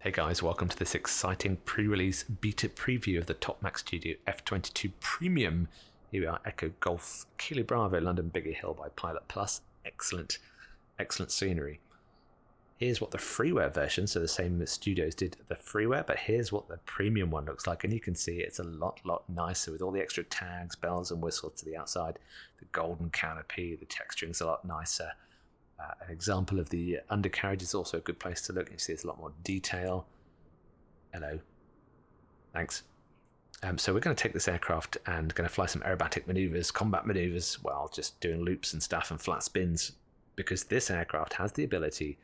Hey guys, welcome to this exciting pre-release beta preview of the top Mach Studio F-22 Premium. Here we are, Echo Golf Kilo Bravo London Biggie Hill by Pilot Plus. Excellent scenery. Here's what the freeware version, so the same as Studios did the freeware, but here's what the premium one looks like, and you can see it's a lot nicer with all the extra tags, bells and whistles to the outside, the golden canopy, the texturing's a lot nicer. An example of the undercarriage is also a good place to look. You see there's a lot more detail. Hello. Thanks. So we're going to take this aircraft and going to fly some aerobatic maneuvers, combat maneuvers, while just doing loops and stuff and flat spins, because this aircraft has the ability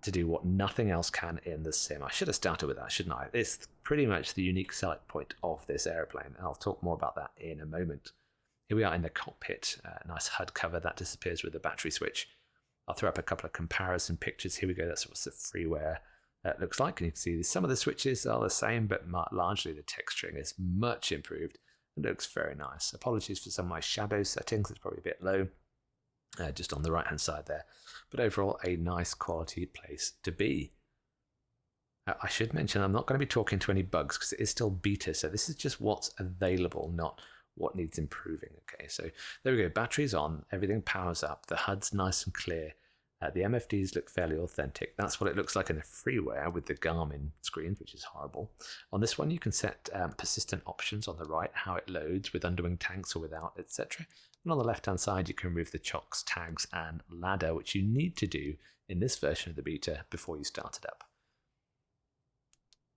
to do what nothing else can in the sim. I should have started with that, shouldn't I? It's pretty much the unique selling point of this airplane. I'll talk more about that in a moment. Here we are in the cockpit. Nice HUD cover that disappears with the battery switch. I'll throw up a couple of comparison pictures. Here we go. That's what the freeware looks like. And you can see some of the switches are the same, but largely the texturing is much improved. It looks very nice. Apologies for some of my shadow settings. It's probably a bit low, just on the right-hand side there. But overall, a nice quality place to be. I should mention I'm not going to be talking to any bugs because it is still beta. So this is just what's available, not what needs improving. Okay, so there we go. Batteries on, everything powers up, the HUD's nice and clear. The MFDs look fairly authentic. That's what it looks like in the freeware with the Garmin screens, which is horrible. On this one, you can set persistent options on the right, how it loads with underwing tanks or without, etc. And on the left-hand side, you can remove the chocks, tags, and ladder, which you need to do in this version of the beta before you start it up.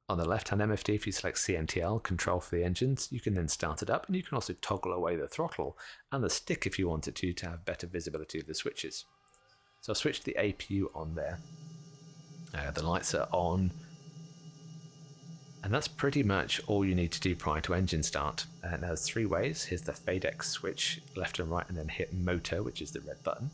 On the left-hand MFD, if you select CNTL, control for the engines, you can then start it up, and you can also toggle away the throttle and the stick if you wanted to have better visibility of the switches. So I'll switch the APU on there. The lights are on. And that's pretty much all you need to do prior to engine start. And there's three ways. Here's the FADEX switch, left and right, and then hit motor, which is the red button.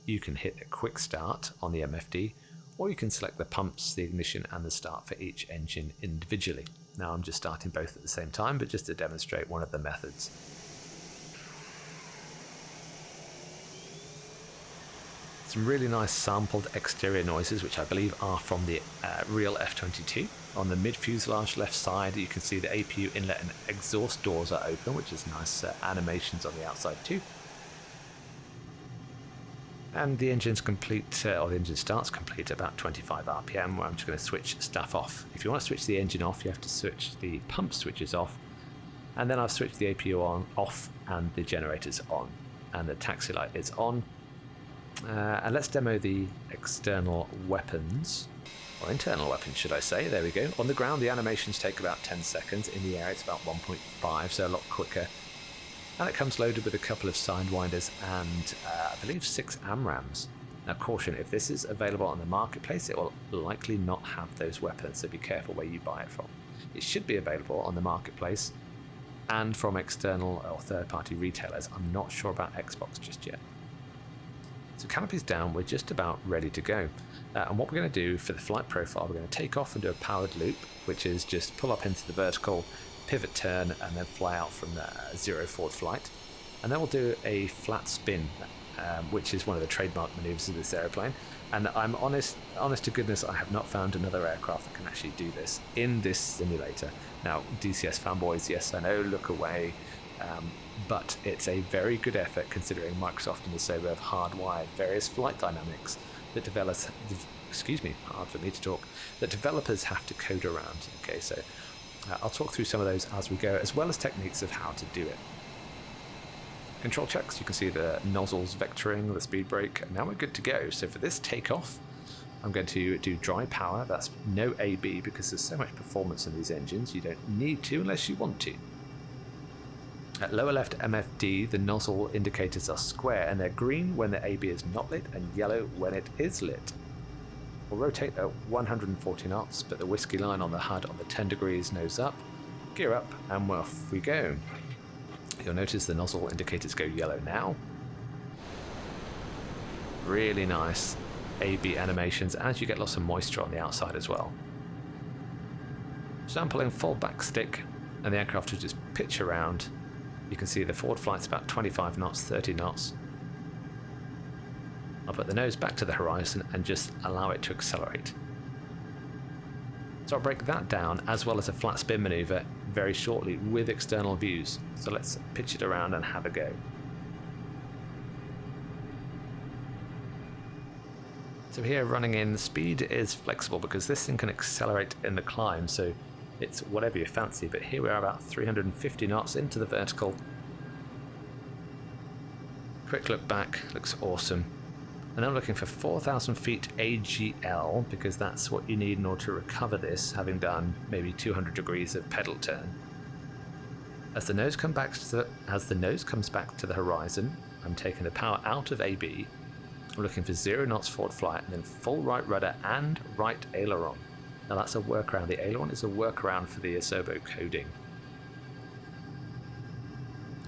You can hit a quick start on the MFD, or you can select the pumps, the ignition, and the start for each engine individually. Now I'm just starting both at the same time, but just to demonstrate one of the methods. Some really nice sampled exterior noises, which I believe are from the real F-22. On the mid-fuselage left side, you can see the APU inlet and exhaust doors are open, which is nice animations on the outside too. And the engine's complete, or the engine starts complete at about 25 RPM, where I'm just going to switch stuff off. If you want to switch the engine off, you have to switch the pump switches off. And then I've switched the APU off, and the generator's on. And the taxi light is on. And let's demo the external weapons, or internal weapons should I say. There we go. On the ground the animations take about 10 seconds, in the air it's about 1.5, so a lot quicker. And it comes loaded with a couple of sidewinders and I believe 6 AMRAAMs. Now caution, if this is available on the marketplace it will likely not have those weapons, so be careful where you buy it from. It should be available on the marketplace and from external or third-party retailers. I'm not sure about Xbox just yet. So canopy's down, we're just about ready to go. And what we're going to do for the flight profile, we're going to take off and do a powered loop, which is just pull up into the vertical, pivot turn, and then fly out from the zero forward flight. And then we'll do a flat spin, which is one of the trademark maneuvers of this airplane. And I'm honest to goodness, I have not found another aircraft that can actually do this in this simulator. Now, DCS fanboys, yes, I know, look away. But it's a very good effort considering Microsoft and the Sabre have hardwired various flight dynamics that developers, hard for me to talk, that developers have to code around. Okay, so I'll talk through some of those as we go, as well as techniques of how to do it. Control checks, you can see the nozzles vectoring, the speed brake, and now we're good to go. So for this takeoff, I'm going to do dry power. That's no AB because there's so much performance in these engines, you don't need to unless you want to. At lower left MFD, the nozzle indicators are square and they're green when the AB is not lit and yellow when it is lit. We'll rotate at 140 knots, but the whiskey line on the HUD on the 10 degrees nose up, gear up, and off we go. You'll notice the nozzle indicators go yellow now. Really nice AB animations as you get lots of moisture on the outside as well. Sampling full back stick, and the aircraft will just pitch around. You can see the forward flight's about 25 knots, 30 knots. I'll put the nose back to the horizon and just allow it to accelerate. So I'll break that down as well as a flat spin maneuver very shortly with external views. So let's pitch it around and have a go. So here running in, speed is flexible because this thing can accelerate in the climb, so it's whatever you fancy, but here we are about 350 knots into the vertical. Quick look back, looks awesome. And I'm looking for 4,000 feet AGL because that's what you need in order to recover this, having done maybe 200 degrees of pedal turn. As the nose comes back to the horizon, I'm taking the power out of AB. I'm looking for 0 knots forward flight and then full right rudder and right aileron. Now that's a workaround. The aileron is a workaround for the Asobo coding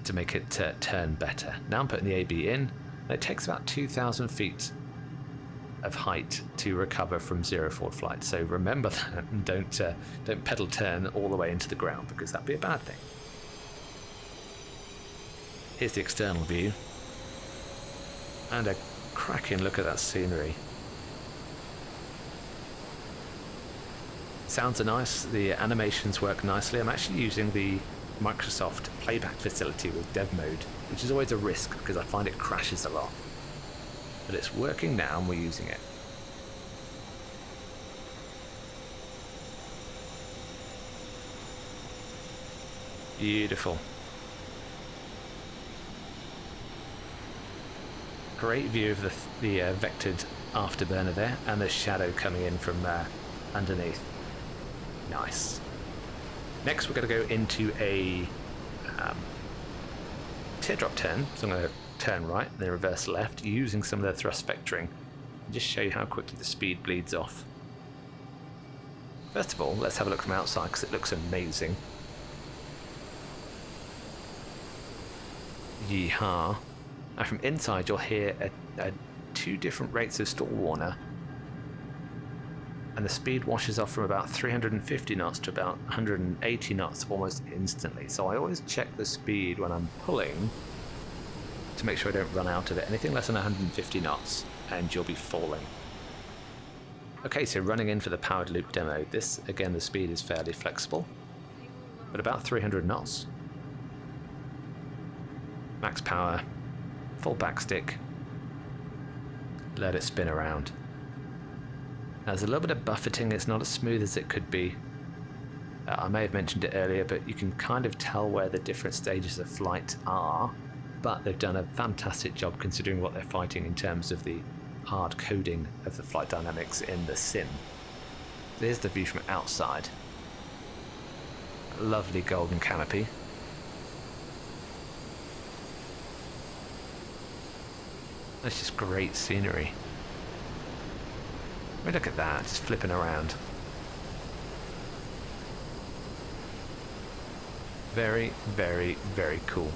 to make it turn better. Now I'm putting the AB in, and it takes about 2,000 feet of height to recover from 0 forward flight. So remember that and don't pedal turn all the way into the ground because that'd be a bad thing. Here's the external view, and a cracking look at that scenery. Sounds are nice, the animations work nicely. I'm actually using the Microsoft playback facility with dev mode, which is always a risk because I find it crashes a lot. But it's working now and we're using it. Beautiful. Great view of the vectored afterburner there and the shadow coming in from underneath. Nice. Next we're going to go into a teardrop turn, so I'm going to turn right and then reverse left using some of the thrust vectoring and just show you how quickly the speed bleeds off. First of all, let's have a look from outside because it looks amazing. Yeehaw. And from inside you'll hear two different rates of stall warner, and the speed washes off from about 350 knots to about 180 knots almost instantly. So I always check the speed when I'm pulling to make sure I don't run out of it. Anything less than 150 knots and you'll be falling. Okay, so running in for the powered loop demo. This, again, the speed is fairly flexible, but about 300 knots. Max power, full backstick, let it spin around. Now, there's a little bit of buffeting, it's not as smooth as it could be. I may have mentioned it earlier, but you can kind of tell where the different stages of flight are, but they've done a fantastic job considering what they're fighting in terms of the hard coding of the flight dynamics in the sim. There's the view from outside. Lovely golden canopy. That's just great scenery. I mean, look at that, just flipping around. Very, very, very cool.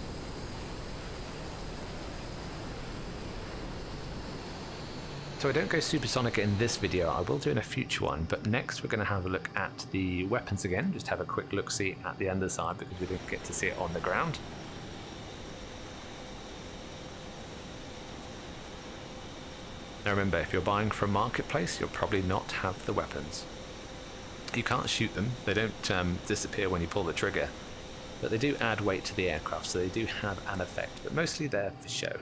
So I don't go supersonic in this video, I will do in a future one, but next we're going to have a look at the weapons again, just have a quick look-see at the underside because we didn't get to see it on the ground. Now remember, if you're buying from Marketplace, you'll probably not have the weapons. You can't shoot them, they don't disappear when you pull the trigger, but they do add weight to the aircraft, so they do have an effect, but mostly they're for show.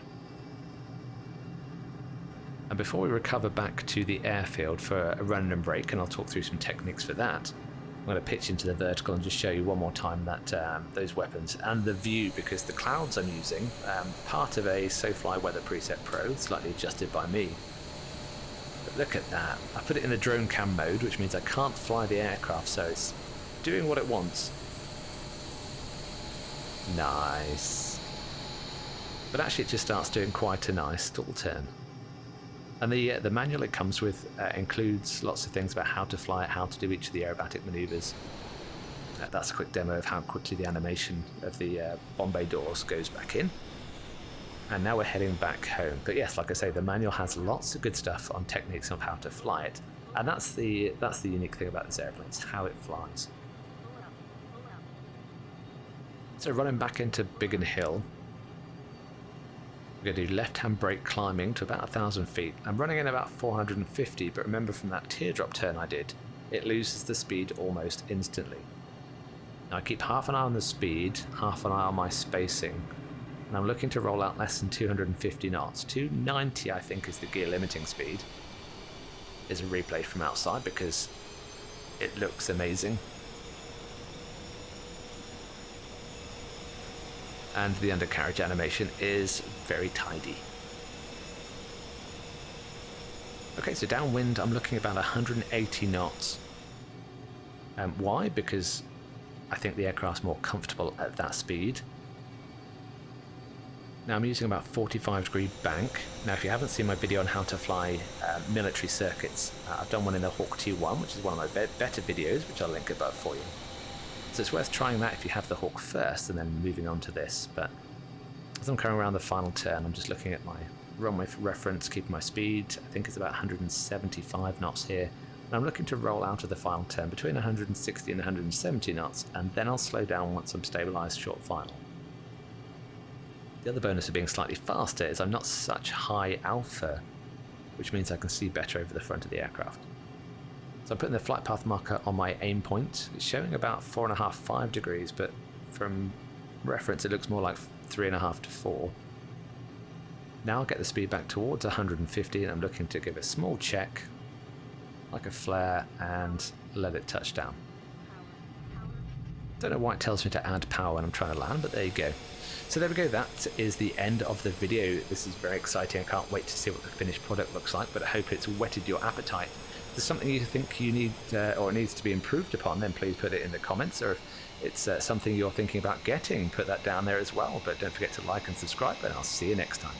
And before we recover back to the airfield for a run and break, and I'll talk through some techniques for that, I'm going to pitch into the vertical and just show you one more time that those weapons and the view, because the clouds I'm using, part of a SoFly Weather Preset Pro, slightly adjusted by me. But look at that. I put it in the drone cam mode, which means I can't fly the aircraft, so it's doing what it wants. Nice. But actually it just starts doing quite a nice stall turn. And the manual it comes with includes lots of things about how to fly it, how to do each of the aerobatic maneuvers. That's a quick demo of how quickly the animation of the bomb bay doors goes back in. And now we're heading back home. But yes, like I say, the manual has lots of good stuff on techniques of how to fly it. And that's the unique thing about this airplane, it's how it flies. So running back into Biggin Hill, we're going to do left-hand brake climbing to about 1,000 feet. I'm running in about 450, but remember from that teardrop turn I did, it loses the speed almost instantly. Now I keep half an eye on the speed, half an eye on my spacing, and I'm looking to roll out less than 250 knots. 290 I think is the gear limiting speed. Is a replay from outside because it looks amazing. And the undercarriage animation is very tidy. Okay, so downwind I'm looking about 180 knots. Why? Because I think the aircraft's more comfortable at that speed. Now I'm using about 45-degree bank. Now if you haven't seen my video on how to fly military circuits, I've done one in the Hawk T1, which is one of my better videos, which I'll link above for you. So it's worth trying that if you have the Hawk first and then moving on to this. But as I'm coming around the final turn, I'm just looking at my runway for reference, keeping my speed. I think it's about 175 knots here. And I'm looking to roll out of the final turn between 160 and 170 knots, and then I'll slow down once I'm stabilised short final. The other bonus of being slightly faster is I'm not such high alpha, which means I can see better over the front of the aircraft. So I'm putting the flight path marker on my aim point. It's showing about 4.5, 5 degrees, but from reference it looks more like 3.5 to 4. Now I'll get the speed back towards 150 and I'm looking to give a small check, like a flare, and let it touch down. Don't know why it tells me to add power when I'm trying to land, but there you go. So there we go, that is the end of the video. This is very exciting. I can't wait to see what the finished product looks like, but I hope it's whetted your appetite. If there's something you think you need or needs to be improved upon, then please put it in the comments, or if it's something you're thinking about getting, put that down there as well. But don't forget to like and subscribe, and I'll see you next time.